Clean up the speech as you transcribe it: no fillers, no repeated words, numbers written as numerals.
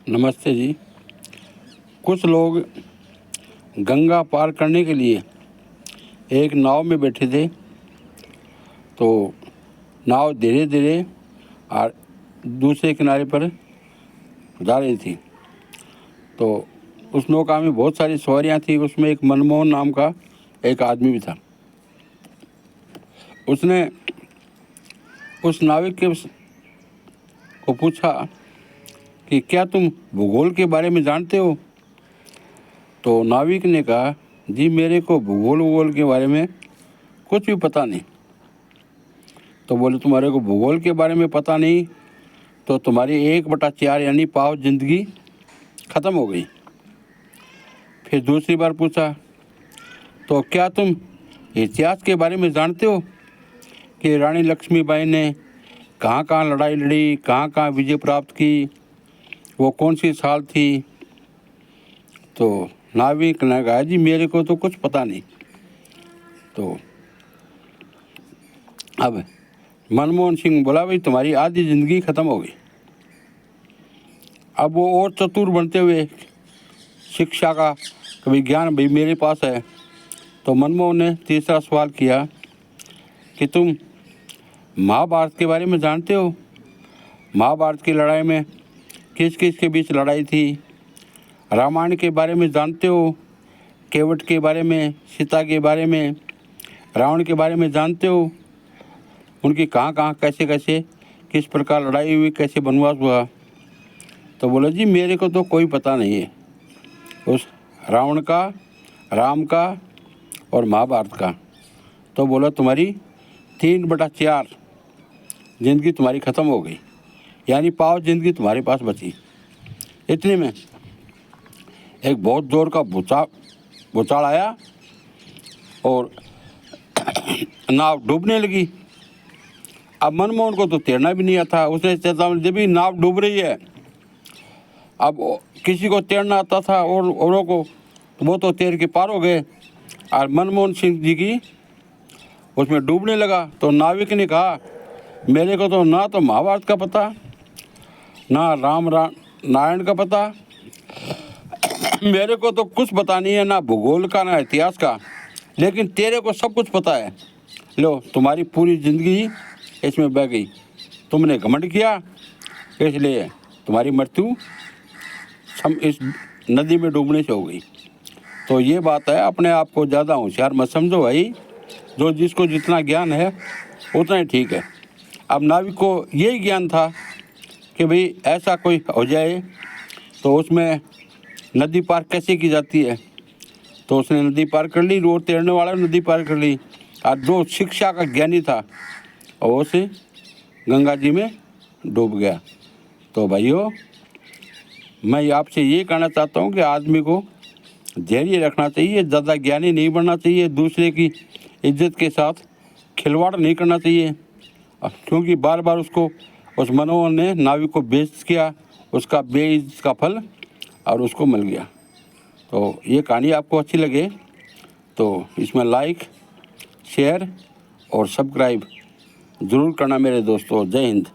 नमस्ते जी। कुछ लोग गंगा पार करने के लिए एक नाव में बैठे थे। तो नाव धीरे धीरे और दूसरे किनारे पर जा रही थी। तो उस नौका में बहुत सारी सवारियां थी। उसमें एक मनमोहन नाम का एक आदमी भी था। उसने उस नाविक को पूछा कि क्या तुम भूगोल के बारे में जानते हो? तो नाविक ने कहा, जी मेरे को भूगोल के बारे में कुछ भी पता नहीं। तो बोले, तुम्हारे को भूगोल के बारे में पता नहीं तो तुम्हारी 1/4 यानी पाव जिंदगी ख़त्म हो गई। फिर दूसरी बार पूछा, तो क्या तुम इतिहास के बारे में जानते हो कि रानी लक्ष्मीबाई ने कहाँ कहाँ लड़ाई लड़ी, कहाँ कहाँ विजय प्राप्त की, वो कौन सी साल थी? तो नाविक ने कहा, जी मेरे को तो कुछ पता नहीं। तो अब मनमोहन सिंह बोला, भाई तुम्हारी आधी ज़िंदगी ख़त्म हो गई। अब वो और चतुर बनते हुए शिक्षा का विज्ञान भाई मेरे पास है। तो मनमोहन ने तीसरा सवाल किया कि तुम महाभारत के बारे में जानते हो? महाभारत की लड़ाई में किस किस के बीच लड़ाई थी? रामायण के बारे में जानते हो? केवट के बारे में, सीता के बारे में, रावण के बारे में जानते हो? उनकी कहाँ कहाँ कैसे कैसे किस प्रकार लड़ाई हुई, कैसे वनवास हुआ? तो बोला, जी मेरे को तो कोई पता नहीं है उस रावण का, राम का और महाभारत का। तो बोला, तुम्हारी 3/4 ज़िंदगी तुम्हारी ख़त्म हो गई, यानी पाव ज़िंदगी तुम्हारे पास बची। इतने में एक बहुत जोर का भूचाल आया और नाव डूबने लगी। अब मनमोहन को तो तैरना भी नहीं आता। उसने चेतावनी दी भी नाव डूब रही है। अब किसी को तैरना आता था और औरों को वो तो तैर के पार हो गए, और मनमोहन सिंह जी की उसमें डूबने लगा। तो नाविक ने कहा, मेरे को तो ना तो महाभारत का पता, ना राम नारायण का पता, मेरे को तो कुछ पता नहीं है, ना भूगोल का ना इतिहास का, लेकिन तेरे को सब कुछ पता है। लो तुम्हारी पूरी ज़िंदगी इसमें बह गई। तुमने घमंड किया, इसलिए तुम्हारी मृत्यु इस नदी में डूबने से हो गई। तो ये बात है, अपने आप को ज़्यादा होशियार मत समझो भाई। जो जिसको जितना ज्ञान है उतना ही ठीक है। अब नाविक को यही ज्ञान था कि भाई ऐसा कोई हो जाए तो उसमें नदी पार कैसे की जाती है। तो उसने नदी पार कर ली, रोड तैरने वाला नदी पार कर ली, और जो शिक्षा का ज्ञानी था वो से गंगा जी में डूब गया। तो भाइयों, मैं आपसे ये कहना चाहता हूँ कि आदमी को धैर्य रखना चाहिए, ज़्यादा ज्ञानी नहीं बनना चाहिए, दूसरे की इज्जत के साथ खिलवाड़ नहीं करना चाहिए, क्योंकि बार बार उसको उस मनोहर ने नाविक को बेइज्जत किया, उसका बेइज्जत का फल और उसको मिल गया। तो ये कहानी आपको अच्छी लगे तो इसमें लाइक, शेयर और सब्सक्राइब ज़रूर करना मेरे दोस्तों। जय हिंद।